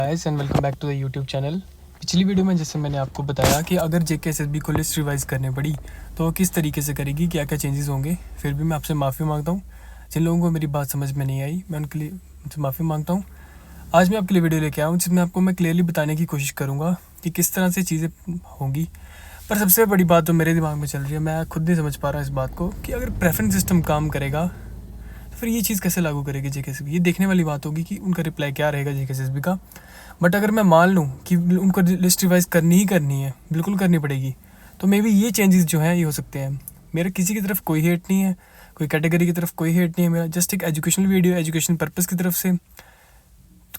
Guys and welcome back to the YouTube channel. पिछली video में जैसे मैंने आपको बताया कि अगर जेके एसएसबी को लिस्ट रिवाइज़ करनी पड़ी तो वो किस तरीके से करेगी, क्या क्या चेंजेस होंगे। फिर भी मैं आपसे माफ़ी मांगता हूँ जिन लोगों को मेरी बात समझ में नहीं आई, मैं उनके लिए माफ़ी मांगता हूँ। आज मैं आपके लिए वीडियो लेके आया हूँ जिसमें आपको मैं क्लियरली बताने की कोशिश करूँगा कि किस तरह से चीज़ें होंगी। पर सबसे बड़ी बात तो मेरे दिमाग में चल रही है, मैं खुद नहीं समझ पा रहा इस बात को कि अगर प्रेफरेंस सिस्टम काम करेगा तो फिर ये चीज़ कैसे लागू करेगी जेके एसएसबी। ये देखने वाली बात होगी कि उनका रिप्लाई क्या रहेगा जेके एसएसबी का। बट अगर मैं मान लूँ कि उनको लिस्ट रिवाइज़ करनी ही करनी है, बिल्कुल करनी पड़ेगी, तो मे बी ये चेंजेस जो हैं ये हो सकते हैं। मेरा किसी की तरफ कोई हेट नहीं है, कोई कैटेगरी की तरफ कोई हेट नहीं है, मेरा जस्ट एक एजुकेशनल वीडियो, एजुकेशन पर्पज़ की तरफ से,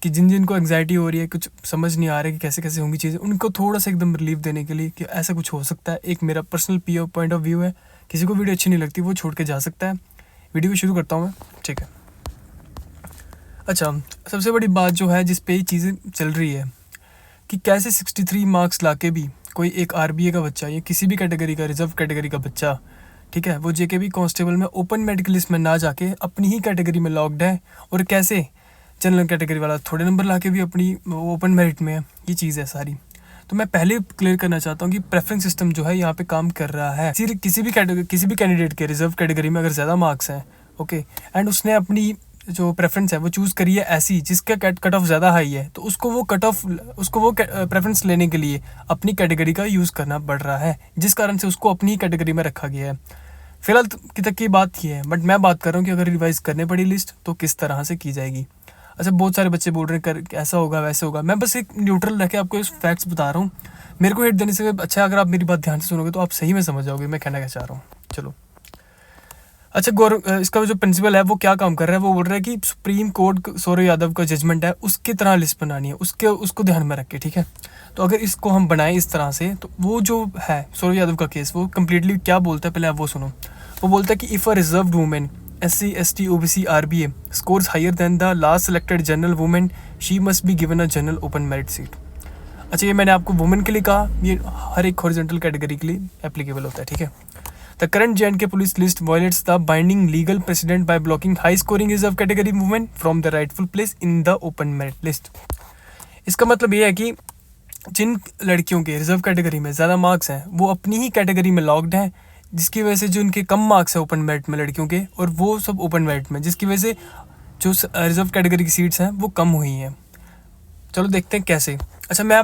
कि जिन जिन को एंग्जाइटी हो रही है, कुछ समझ नहीं आ रहा है कि कैसे कैसे होंगी चीज़ें, उनको थोड़ा सा एकदम रिलीफ देने के लिए कि ऐसा कुछ हो सकता है। एक मेरा पर्सनल पॉइंट ऑफ व्यू है, किसी को वीडियो अच्छी नहीं लगती वो छोड़ के जा सकता है। वीडियो को शुरू करता हूँ मैं, ठीक है। अच्छा, सबसे बड़ी बात जो है जिस पे ये चीज़ें चल रही है कि कैसे 63 मार्क्स लाके भी कोई एक आरबीए का बच्चा या किसी भी कैटेगरी का, रिजर्व कैटेगरी का बच्चा, ठीक है, वो जेकेबी कांस्टेबल में ओपन मेरिट लिस्ट में ना जाके अपनी ही कैटेगरी में लॉक्ड है, और कैसे जनरल कैटेगरी वाला थोड़े नंबर लाके भी अपनी ओपन मेरिट में है। ये चीज़ है सारी। तो मैं पहले क्लियर करना चाहता हूँ कि प्रेफरेंस सिस्टम जो है यहाँ पे काम कर रहा है। किसी भी कैंडिडेट के रिजर्व कैटेगरी में अगर ज़्यादा मार्क्स हैं, ओके, एंड उसने अपनी जो प्रेफरेंस है वो चूज़ करी है ऐसी जिसका कट ऑफ ज़्यादा हाई है, तो उसको वो प्रेफरेंस लेने के लिए अपनी कैटेगरी का यूज़ करना पड़ रहा है, जिस कारण से उसको अपनी ही कैटेगरी में रखा गया है। फिलहाल की तक की बात ये है, बट मैं बात कर रहा हूँ कि अगर रिवाइज करने पड़ी लिस्ट तो किस तरह से की जाएगी। अच्छा, बहुत सारे बच्चे बोल रहे हैं कर ऐसा होगा वैसे होगा। मैं बस एक न्यूट्रल रह के आपको इस फैक्ट्स बता रहा हूँ। मेरे को हेट देने से अच्छा अगर आप मेरी बात ध्यान से सुनोगे तो आप सही में समझ जाओगे मैं कहना क्या चाह रहा हूँ। चलो, अच्छा, इसका जो प्रिंसिपल है वो क्या काम कर रहा है, वो बोल रहा है कि सुप्रीम कोर्ट सौरव यादव का जजमेंट है उसकी तरह लिस्ट बनानी है, उसको ध्यान में रख के, ठीक है। तो अगर इसको हम बनाएं इस तरह से, तो वो जो है सौरव यादव का केस, वो कम्प्लीटली क्या बोलता है पहले आप वो सुनो। वो बोलता है कि if a reserved women SC ST OBC RBA scores higher than the last selected general woman, she must be given a general open merit seat। अच्छा, ये मैंने आपको वुमेन के लिए कहा, ये हर एक हॉरिजॉन्टल कैटेगरी के लिए एप्लीकेबल होता है, ठीक है। The current J&K police list violates the binding legal precedent by blocking high-scoring reserve category women from the rightful place in the open merit list। इसका मतलब ये है कि जिन लड़कियों के रिजर्व कैटेगरी में ज़्यादा मार्क्स हैं वो अपनी ही कैटेगरी में लॉक्ड हैं, जिसकी वजह से जो उनके कम मार्क्स हैं ओपन मेरिट में लड़कियों के, और वो सब ओपन मेरिट में, जिसकी वजह से जो रिजर्व कैटेगरी की सीट्स हैं वो कम हुई हैं। चलो देखते हैं कैसे। अच्छा, मैं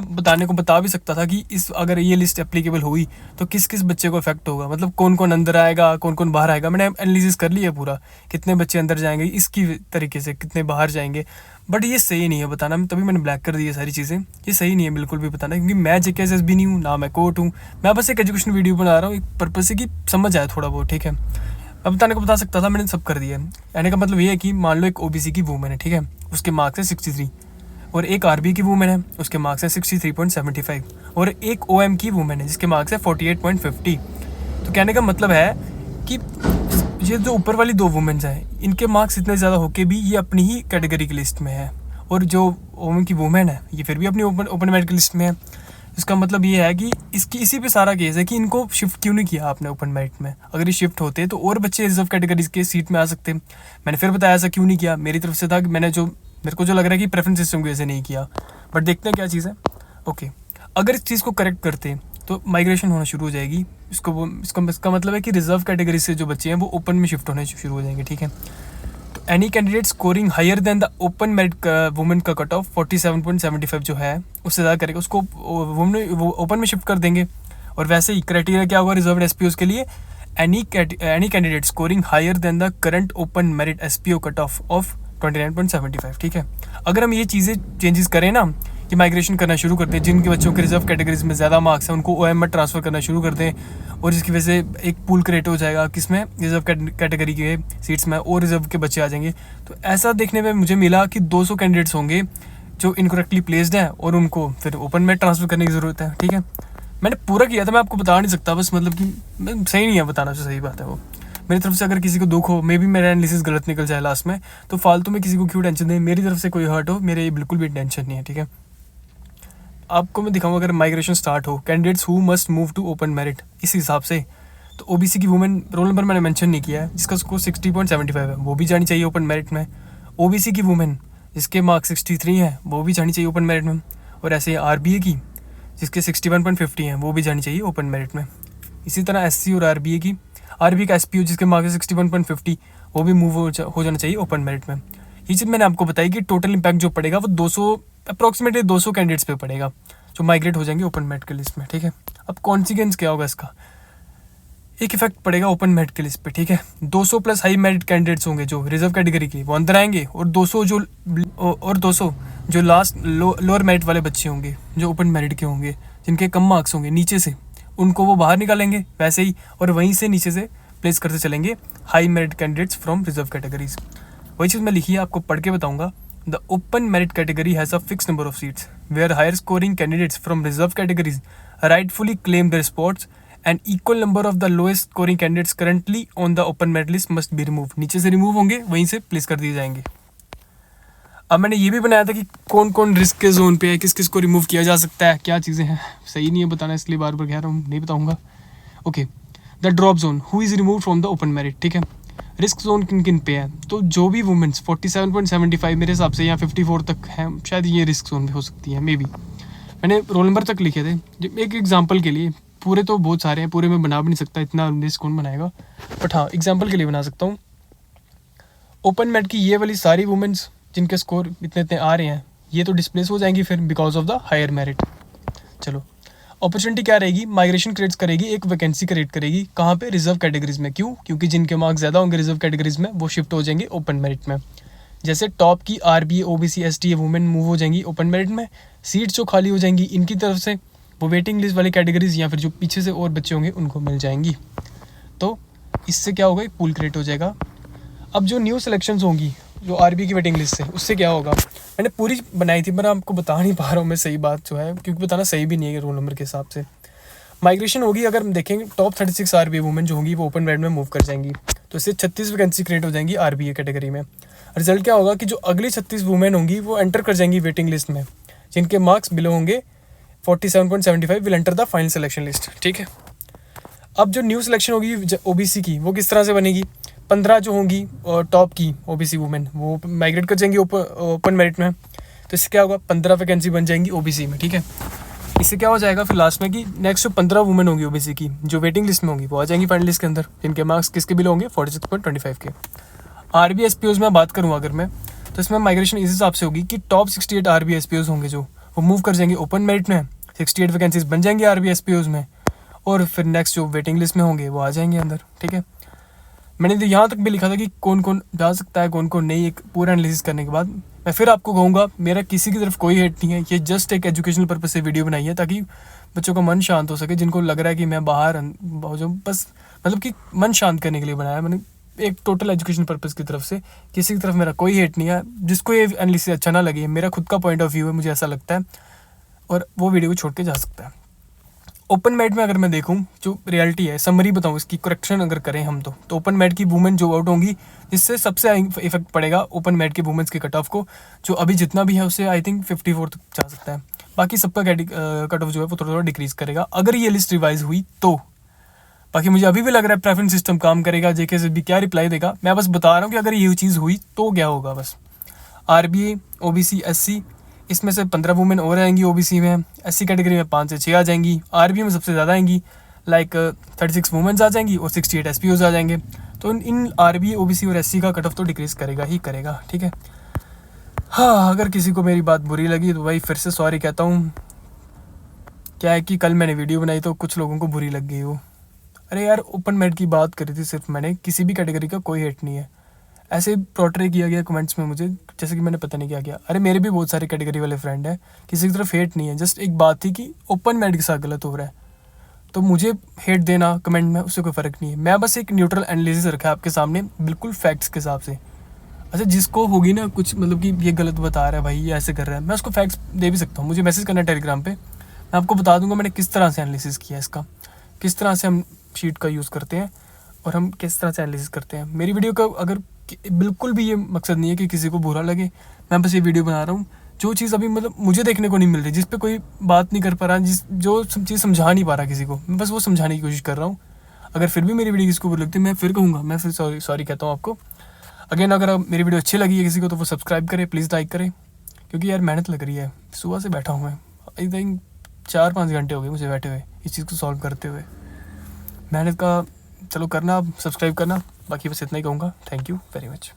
बता भी सकता था कि इस अगर ये लिस्ट एप्लीकेबल हुई तो किस किस बच्चे को इफेक्ट होगा, मतलब कौन कौन अंदर आएगा, कौन कौन बाहर आएगा। मैंने एनालिसिस कर लिया पूरा, कितने बच्चे अंदर जाएंगे इसकी तरीके से, कितने बाहर जाएंगे। बट ये सही नहीं है बताना, तभी मैंने ब्लैक कर दी है सारी चीज़ें। ये सही नहीं है बिल्कुल भी बताना, क्योंकि मैं जेके एसएसबी नहीं हूँ, ना मैं कोर्ट हूँ। मैं बस एक एजुकेशन वीडियो बना रहा हूँ, एक पर्पज से कि समझ आए थोड़ा बहुत, ठीक है। अब बताने को बता सकता था, मैंने सब कर दिया। कहने का मतलब ये है कि मान लो एक ओबीसी की वूमेन है, ठीक है, उसके मार्क्स है 63, और एक आरबी की वूमेन है उसके मार्क्स है 63.75, और एक ओएम की वूमेन है जिसके मार्क्स है 48.50। तो कहने का मतलब है कि ये जो ऊपर वाली दो वुमेन्स हैं इनके मार्क्स इतने ज़्यादा होके भी ये अपनी ही कैटेगरी की लिस्ट में है, और जो ओएम की वूमेन है ये फिर भी अपनी ओपन मेरिट की लिस्ट में है। इसका मतलब ये है कि इसी पे सारा केस है कि इनको शिफ्ट क्यों नहीं किया आपने ओपन मेरिट में। अगर ये शिफ्ट होते तो और बच्चे रिजर्व कैटेगरीज के सीट में आ सकते। मैंने फिर बताया ऐसा क्यों नहीं किया, मेरी तरफ से था कि मेरे को जो लग रहा है कि प्रेफरेंस सिस्टम की वजह से नहीं किया। बट देखते हैं क्या चीज़ है। ओके, अगर इस चीज़ को करेक्ट करते तो माइग्रेशन होना शुरू हो जाएगी। इसका मतलब है कि रिजर्व कैटेगरी से जो बच्चे हैं वो ओपन में शिफ्ट होने शुरू हो जाएंगे, ठीक है। तो any candidate scoring higher than the open merit women का कट ऑफ 47.75 जो है उससे ज़्यादा करेगा, उसको वो ओपन में शिफ्ट कर देंगे। और वैसे ही क्राइटेरिया क्या होगा रिजर्व एसपीओ के लिए, any candidate scoring higher than the current open merit SPO cut off 29.75, ठीक है। अगर हम ये चीज़ें चेंजेस करें ना, कि माइग्रेशन करना शुरू करते हैं, जिनके बच्चों के रिजर्व कैटेगरीज में ज़्यादा मार्क्स हैं उनको ओएम में ट्रांसफ़र करना शुरू कर दें, और जिसकी वजह से एक पूल क्रिएट हो जाएगा किसमें, रिजर्व कैटेगरी के सीट्स में, और रिजर्व के बच्चे आ जाएंगे। तो ऐसा देखने में मुझे मिला कि 200 कैंडिडेट्स होंगे जो इनकरेक्टली प्लेस्ड हैं और उनको फिर ओपन में ट्रांसफ़र करने की ज़रूरत है, ठीक है। मैंने पूरा किया था, मैं आपको बता नहीं सकता, बस मतलब कि सही नहीं है बताना, जो सही बात है वो मेरी तरफ से। अगर किसी को दुख हो, मे बी मेरा एनालिसिस गलत निकल जाए लास्ट में, तो फालतू में किसी को क्यों टेंशन दें। मेरी तरफ से कोई हर्ट हो, मेरे ये बिल्कुल भी टेंशन नहीं है, ठीक है। आपको मैं दिखाऊंगा अगर माइग्रेशन स्टार्ट हो, candidates who must move to open merit, इस हिसाब से। तो ओबीसी की वुमेन, रोल नंबर मैंने मेंशन नहीं किया है, जिसका स्कोर 60.75 है, वो भी जानी चाहिए ओपन मेरिट में। ओबीसी की वुमेन जिसके मार्क 63 हैं वो भी जानी चाहिए ओपन मेरिट में। और ऐसे RBA की जिसके 61.50 हैं वो भी जानी चाहिए ओपन मेरिट में। इसी तरह SC और RBA की, RBA का SPO जिसके मार्क है 61.50 वो भी मूव हो जाना चाहिए ओपन मेरिट में। ये चीज़ मैंने आपको बताई कि टोटल इम्पैक्ट जो पड़ेगा वो 200 अप्रॉक्सीमेटली 200 कैंडिडेट्स पे पड़ेगा जो माइग्रेट हो जाएंगे ओपन मेरिट के लिस्ट में, ठीक है। अब कॉन्सिक्वेंस क्या होगा इसका, एक इफेक्ट पड़ेगा ओपन मेरिट के लिस्ट पे, ठीक है। 200 प्लस हाई मेरिट कैंडिडेट्स होंगे जो रिजर्व कैटेगरी के वो अंदर आएंगे, और 200 जो लास्ट लोअर मेरिट वाले बच्चे होंगे जो ओपन मेरिट के होंगे जिनके कम मार्क्स होंगे नीचे से, उनको वो बाहर निकालेंगे वैसे ही, और वहीं से नीचे से प्लेस करते चलेंगे high merit candidates from reserve categories. वही चीज़ मैं लिखी है आपको पढ़ के बताऊंगा। The open merit category has a fix number of seats where higher scoring candidates from reserve categories rightfully claim their spots and equal number of the lowest scoring candidates currently on the open merit list must be remove. नीचे से remove होंगे, वहीं से place कर दिए जाएंगे। अब मैंने ये भी बनाया था कि कौन कौन रिस्क के जोन पे है, किस किस को रिमूव किया जा सकता है, क्या चीज़ें हैं। सही नहीं है बताना, इसलिए बार बार कह रहा हूँ, नहीं बताऊँगा। Okay, the drop zone who is remove from the open merit, ठीक है। रिस्क जोन किन किन पे है, तो जो भी वुमेंस 47.75 मेरे हिसाब से या 54 तक हैं, शायद ये रिस्क जोन पे हो सकती है, मे बी। मैंने रोल नंबर तक लिखे थे एक एग्जाम्पल के लिए, पूरे तो बहुत सारे हैं, पूरे मैं बना भी नहीं सकता, इतना लिस्ट कौन बनाएगा, बट हाँ एग्जाम्पल के लिए बना सकता हूँ। ओपन मेरिट की ये वाली सारी वुमेंस जिनके स्कोर इतने इतने आ रहे हैं, ये तो डिस्प्लेस हो जाएंगी फिर because of the higher merit. चलो, अपॉर्चुनिटी क्या रहेगी, माइग्रेशन क्रिएट्स करेगी, एक वैकेंसी क्रिएट करेगी, कहाँ पे, रिजर्व कैटेगरीज में। क्यों? क्योंकि जिनके मार्क्स ज़्यादा होंगे रिजर्व कैटेगरीज में वो शिफ्ट हो जाएंगे ओपन मेरिट में। जैसे टॉप की RBA OBC STA women move हो जाएंगी ओपन मेरिट में, सीट्स जो खाली हो जाएंगी इनकी तरफ से वो वेटिंग लिस्ट वाली कैटेगरीज या फिर जो पीछे से और बच्चे होंगे उनको मिल जाएंगी। तो इससे क्या होगा, एक पूल क्रिएट हो जाएगा। अब जो न्यू सिलेक्शंस होंगी जो RBA की वेटिंग लिस्ट से, उससे क्या होगा, मैंने पूरी बनाई थी, मैं आपको बता नहीं पा रहा हूँ मैं सही बात जो है, क्योंकि बताना सही भी नहीं है रोल नंबर के हिसाब से। माइग्रेशन होगी, अगर हम देखेंगे टॉप 36 RBA वुमेन जो होंगी वो ओपन मेरिट में मूव कर जाएंगी, तो इससे 36 वैकेंसी क्रिएट हो जाएंगी RBA कैटेगरी में। रिजल्ट क्या होगा कि जो अगली 36 वुमेन होंगी वो एंटर कर जाएंगी वेटिंग लिस्ट में, जिनके मार्क्स बिलो होंगे 47.75 will enter the final selection list, ठीक है। अब जो न्यू सिलेक्शन होगी OBC की वो किस तरह से बनेगी, 15 जो होंगी टॉप की OBC वुमेन वो माइग्रेट कर जाएंगी ओपन मेरिट में, तो इससे क्या होगा, 15 वैकेंसी बन जाएंगी OBC में, ठीक है। इससे क्या हो जाएगा फिर लास्ट में कि नेक्स्ट जो 15 वुमेन होंगी OBC की जो वेटिंग लिस्ट में होंगी वो आ जाएंगी फाइनल लिस्ट के अंदर, जिनके मार्क्स किसके बिलो होंगे 46.25 के। RBA SPOs में बात करूँ अगर मैं, तो इसमें माइग्रेशन इस हिसाब से होगी कि टॉप 68 RBA SPOs होंगे जो वो मूव कर जाएंगे ओपन मेरिट में, 68 वैकेंसीज बन जाएंगी RBA SPOs में, और फिर नेक्स्ट जो वेटिंग लिस्ट में होंगे वो आ जाएंगे अंदर, ठीक है। मैंने तो यहाँ तक भी लिखा था कि कौन कौन जा सकता है कौन कौन नहीं, एक पूरा एनालिसिस करने के बाद मैं फिर आपको कहूँगा मेरा किसी की तरफ कोई हेट नहीं है, ये जस्ट एक एजुकेशनल पर्पस से वीडियो बनाई है ताकि बच्चों का मन शांत हो सके, जिनको लग रहा है कि मैं बाहर जो बस मतलब कि मन शांत करने के लिए बनाया मैंने, एक टोटल एजुकेशन पर्पस की तरफ से। किसी की तरफ मेरा कोई हेट नहीं है, जिसको ये एनालिसिस अच्छा ना लगे, मेरा खुद का पॉइंट ऑफ व्यू है, मुझे ऐसा लगता है, और वो वीडियो को छोड़ के जा सकता है। ओपन मेरिट में अगर मैं देखूं जो रियलिटी है, समरी बताऊं इसकी, करेक्शन अगर करें हम तो ओपन मेरिट की वुमेन जो आउट होंगी, जिससे सबसे इफेक्ट पड़ेगा ओपन मेरिट की वुमेन्स के कट ऑफ को, जो अभी जितना भी है उससे आई थिंक 54 तक जा सकता है। बाकी सबका कट ऑफ जो है वो थोड़ा थोड़ा डिक्रीज करेगा अगर ये लिस्ट रिवाइज हुई तो। बाकी मुझे अभी भी लग रहा है प्रेफरेंस सिस्टम काम करेगा, JKSS भी क्या रिप्लाई देगा, मैं बस बता रहा हूँ कि अगर ये चीज़ हुई तो क्या होगा। बस RBA OBC SC इसमें से 15 वुमेन और आएंगी OBC में, SC कैटेगरी में 5 से 6 आ जाएंगी, RBA में सबसे ज़्यादा आएंगी, लाइक 36 वुमेन्स आ जाएंगी और 68 SPOs आ जाएंगे। तो इन RBA OBC और SC का कट ऑफ तो डिक्रीज करेगा ही करेगा, ठीक है। हाँ, अगर किसी को मेरी बात बुरी लगी तो भाई फिर से सॉरी कहता हूँ। क्या है कि कल मैंने वीडियो बनाई तो कुछ लोगों को बुरी लग गई वो, अरे यार ओपन मेरिट की बात करी थी सिर्फ मैंने, किसी भी कैटेगरी का कोई हेट नहीं है। ऐसे पोर्ट्रे किया गया कमेंट्स में मुझे जैसे कि मैंने पता नहीं क्या किया। अरे मेरे भी बहुत सारे कैटेगरी वाले फ्रेंड हैं, किसी की तरफ हेट नहीं है, जस्ट एक बात थी कि ओपन मेरिट के साथ गलत हो रहा है, तो मुझे हेट देना कमेंट में उससे कोई फ़र्क नहीं है। मैं बस एक न्यूट्रल एनालिसिस रखा है आपके सामने बिल्कुल फैक्ट्स के हिसाब से। अच्छा, जिसको होगी ना कुछ मतलब कि ये गलत बता रहा है भाई, ये ऐसे कर रहा है, मैं उसको फैक्ट्स दे भी सकता हूँ, मुझे मैसेज करना है टेलीग्राम पे, मैं आपको बता दूंगा मैंने किस तरह से एनालिसिस किया इसका, किस तरह से हम शीट का यूज़ करते हैं और हम किस तरह से एनालिसिस करते हैं। मेरी वीडियो का अगर बिल्कुल भी ये मकसद नहीं है कि किसी को बुरा लगे, मैं बस ये वीडियो बना रहा हूँ जो चीज़ अभी मतलब मुझे देखने को नहीं मिल रही, जिस पे कोई बात नहीं कर पा रहा, जो चीज़ समझा नहीं पा रहा किसी को, मैं बस वो समझाने की कोशिश कर रहा हूँ। अगर फिर भी मेरी वीडियो किसी को बुरी लगती है मैं फिर कहूँगा, मैं फिर सॉरी कहता हूँ आपको। अगेन अगर मेरी वीडियो अच्छी लगी है किसी को तो वो सब्सक्राइब करें, प्लीज़ लाइक करें, क्योंकि यार मेहनत लग रही है। सुबह से बैठा हूँ मैं, आई थिंक 4-5 घंटे हो गए मुझे बैठे हुए इस चीज़ को सॉल्व करते हुए। मेहनत का चलो करना, आप सब्सक्राइब करना, बाकी बस इतना ही कहूँगा। Thank you very much.